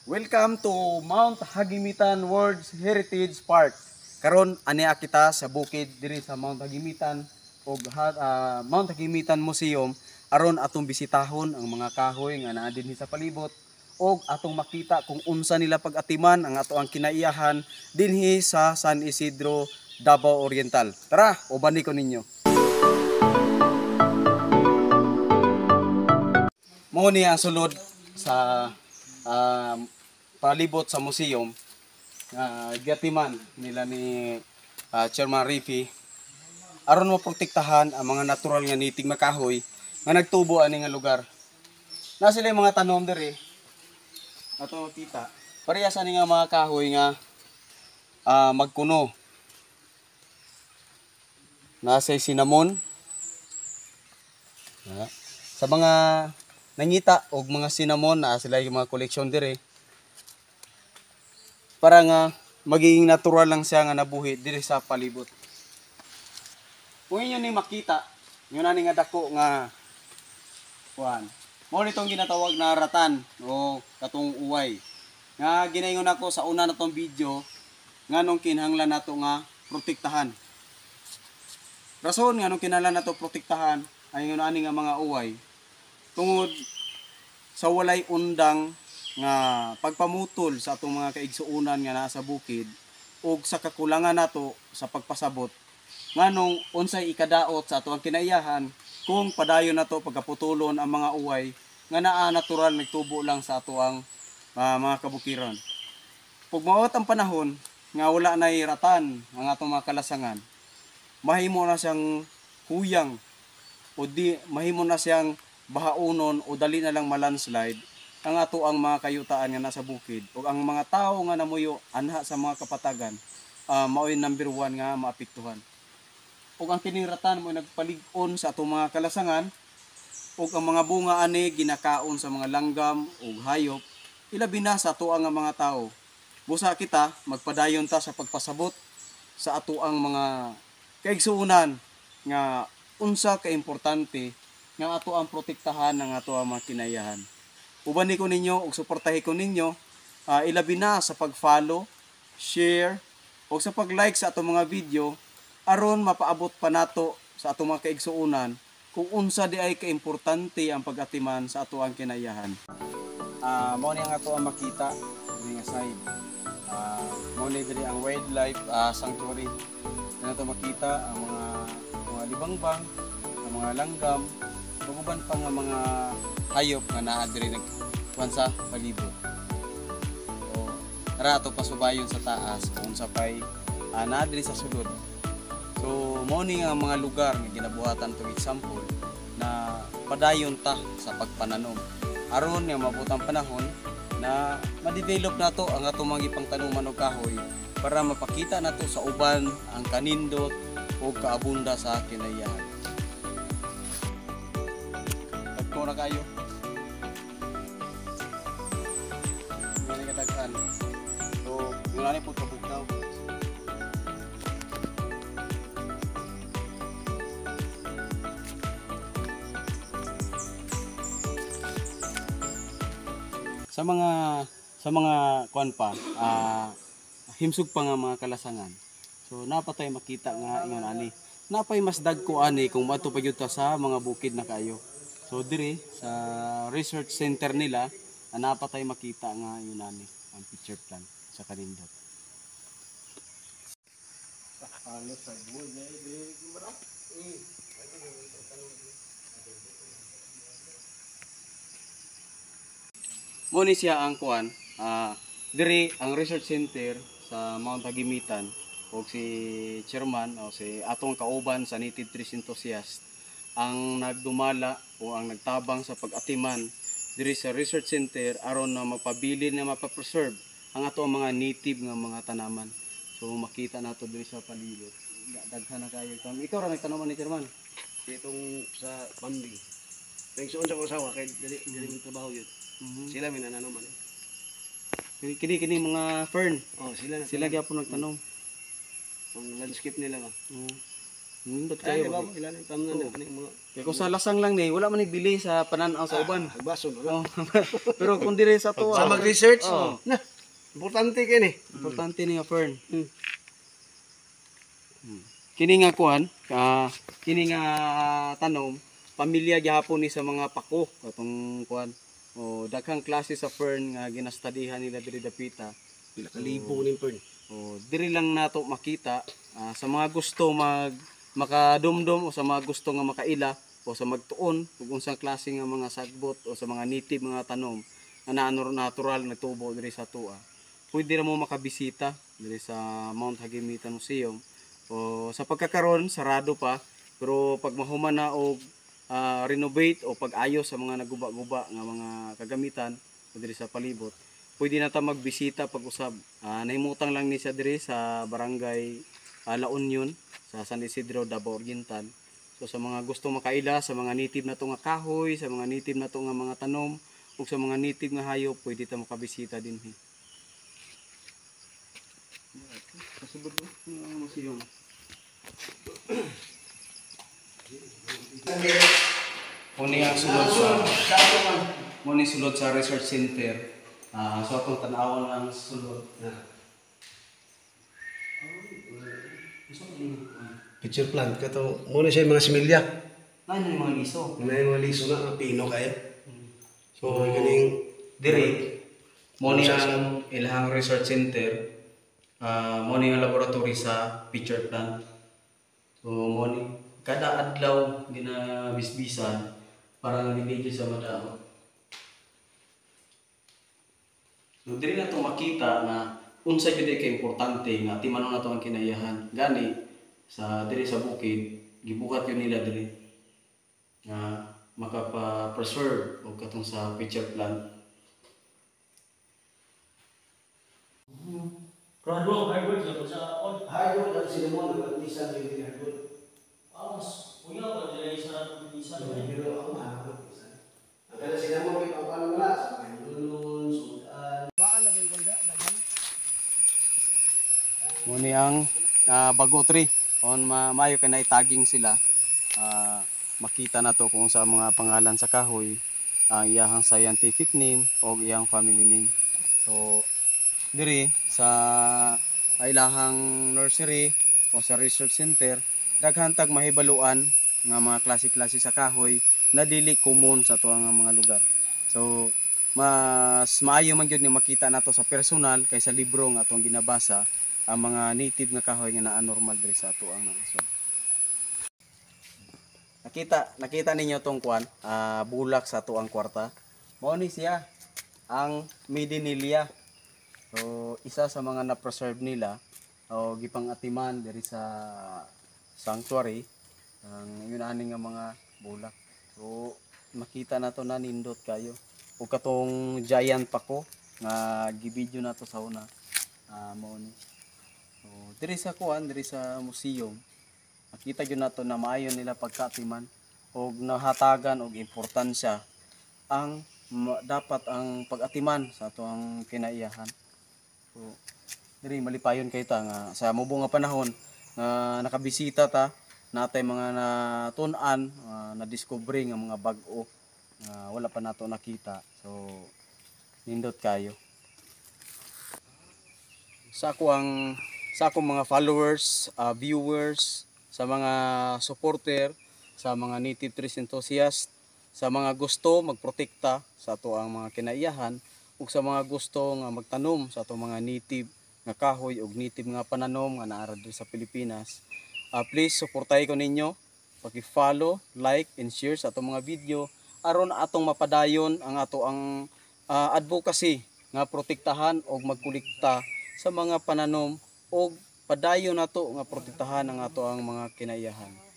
Welcome to Mount Hagimitan World Heritage Park. Karon ania kita sa bukid diri sa Mount Hagimitan ug Mount Hagimitan Museum aron atong bisitahon ang mga kahoy nga naa dinhi sa palibot ug atong makita kung unsa nila pag-atiman ang ato ang kinaiyahan dinhi sa San Isidro, Davao Oriental. Tara, ubani ko ninyo. Mao ni ang sulod sa palibot sa museum gatiman nila ni Chairman Rifi aron maprotektahan ang mga natural nga niting makahoy nga nagtubo ani nga lugar. Na sila mga tanom diri ato makita. Parehas ani nga mga kahoy nga magkuno. Nasa cinnamon. Sa mga nangita og mga cinnamon na sila yung mga koleksyon dire para nga magiging natural lang siya nga nabuhi dire sa palibot. Kung inyo ni makita, yun na nga dako nga kuan. Mao nitong ginatawag na ratan o katong uway. Nga ginaingon ako sa una natong video nganong kinahanglan nato nga protektahan. Rason nganong kinahanglan nato protektahan ay yun ani nga mga uway. Tungod sa walay undang nga pagpamutol sa atong mga kaigsuunan nga nasa bukid ug sa kakulangan nato sa pagpasabot nganong unsay ikadaot sa atong kinaiyahan kung padayon nato pagkaputulon ang mga uway nga naa natural nagtubo lang sa atoang mga kabukiran. Pag maawat ang panahon nga wala nay ratan ang atong mga kalasangan, mahimo na siyang huyang o di mahimo na siyang bahaunon o dali na lang malandslide ang ato ang mga kayutaan nga nasa bukid ug ang mga tawo nga namuyo anha sa mga kapatagan mao'y number 1 nga maapektuhan. Ug ang tiniratan mo nagpalig-on sa atong mga kalasangan ug ang mga bunga ani ginakaon sa mga langgam ug hayop ilabi na sa ato ang mga tawo. Busa kita magpadayon ta sa pagpasabot sa ato ang mga kaigsuunan nga unsa ka importante nga ato ang protektahan ng ato ang mga kinaiyahan. Ubani ko ninyo ug suportahi ko ninyo ilabi na sa pag-follow, share ug sa pag-like sa ato mga video aron mapaabot pa nato sa ato mga kaigsuunan kung unsa di ay kaimportante ang pag-atiman sa ato ang kinaiyahan. Mao ni ang ato ang makita diri nga side. Mao ni diri ang wildlife sanctuary. Nato makita ang mga libangbang, ang mga langgam, uban pa nga mga hayop nga naa diri nagkuan sa palibot. So, tara ato pasubayon sa taas kung sa pay naa diri sa sulod. So, mao ni nga mga lugar nga ginabuhatan to example na padayon ta sa pagpananom. Aron nga mabutang panahon na ma-develop nato ang atong mga ipangtanuman og kahoy para mapakita nato sa uban ang kanindot o kaabunda sa kinaiyahan. Tagko na kayo. Yan ang katagkan. So, mula na po kabugnaw. Sa mga kuan pa, himsog pa nga mga kalasangan. So napatay makita nga ingon ani. Napay mas dagko ani kung maadto pa gyud ta sa mga bukid na kayo. So diri sa research center nila napatay makita nga yun ani ang picture plan sa kanindot. Mo ni siya ang kuan diri ang research center sa Mount Hagimitan o si chairman o si atong kauban sa native trees enthusiast ang nagdumala o ang nagtabang sa pag-atiman diri sa research center aron na mapabilin na mapapreserve ang ato mga native nga mga tanaman. So makita nato diri sa palibot. Daghan na kayo ito. Ikaw ra nagtanaman ni chairman. Itong sa pambing. Nagsuon sa usawa kay dili mo trabaho yun. Sila may nananaman. Kini mga fern. Oh, sila Sila gyapon nagtanom. Ang landscape nila ba. Nindot Kaya kayo ba ba? mo ilan ang tamnan na kaning mga Kaya kung sa lasang lang ni, wala man bili sa pananaw sa uban. agbason Oh. wala. Pero kung dire sa to, Sa mag-research, Oh. na importante kini. Importante ni nga fern. Hmm. Kini nga kuan, kini nga tanom, pamilya gyapon ni sa mga pako katong kuan. O daghang klase sa fern nga ginastudihan nila diri dapita. Pila ka libo ning fern. O diri lang nato makita sa mga gusto makadumdum o sa mga gusto nga makaila o sa magtuon kung unsang klase nga mga sagbot o sa mga native mga tanom nga natural nagtubo diri sa tua. Pwede ra mo makabisita diri sa Mount Hagimitan Museum. O sa pagkakaron sarado pa pero pag mahuman na og renovate o pag-ayos sa mga naguba-guba nga mga kagamitan diri sa palibot, pwede na ta magbisita pag-usab. Nahimutang lang ni siya diri sa barangay La Union sa San Isidro, Davao Oriental. So sa mga gusto makaila sa mga native na to nga kahoy, sa mga native na to nga mga tanom ug sa mga native nga hayop, pwede ta makabisita dinhi. Kasubod mo museum. Muni ang sulod sa research center. So atong tan-awon ang sulod. Picture plant kato mo na siya mga similya. Ano yung mga liso? Na yung mga liso na pino kay. So kaning Diri, muni ang ilahang research center. Muni ang laboratory sa picture plant. So muni kada adlaw ginabisbisan para nabibidyo sa madao. So diri na to makita na unsa gyud kay importante nga timanon nato ang kinaiyahan. Gani sa diri sa bukid gibuhat yun nila diri nga makapa-preserve og katong sa picture plant. Prado, hardwood lang sa on. hardwood at cinnamon at isa din hardwood. Kuya ba dila isa isa Pero ako mahapot isa. Ang kada cinnamon may papaano wala sa kanon sudan. Muni ang bago tree. On maayo kay na itaging sila. Makita na to kung sa mga pangalan sa kahoy, ang iyahang scientific name o iyang family name. So diri sa ilahang nursery o sa research center, daghan tag mahibaluan nga mga klase-klase sa kahoy na dili common sa tuang mga lugar. So mas maayo man gyud nga makita nato sa personal kaysa libro nga atong ginabasa ang mga native nga kahoy nga naa normal diri sa ato ang nasod. Nakita ninyo tong kuan, bulak sa ato ang kwarta. Mao ni siya ang Medinilla. So isa sa mga na-preserve nila o gipang-atiman diri sa sanctuary ang yun ani nga mga bulak. So makita nato na nindot kayo. Ug katong giant pako nga gibidyo nato sa una. Mao ni. So, diri sa kuan, diri sa museum, makita gyud nato na maayo nila pagkaatiman og nahatagan og importansya ang dapat ang pag-atiman sa ato ang kinaiyahan. So, diri malipayon kay ta nga sa mubo nga panahon nga nakabisita ta natay mga natun-an, na-discovery nga mga bag-o nga wala pa nato nakita. So, nindot kayo. Sa akong mga followers, viewers, sa mga supporter, sa mga native trees enthusiast, sa mga gusto magprotekta sa ato ang mga kinaiyahan, ug sa mga gusto nga magtanom sa ato mga native nga kahoy ug native nga pananom nga naa diri sa Pilipinas. Please suportahi ko ninyo, paki-follow, like and share sa ato mga video aron atong mapadayon ang ato ang advocacy nga protektahan ug magkolekta sa mga pananom o padayon nato nga protektahan ang ato ang mga kinaiyahan.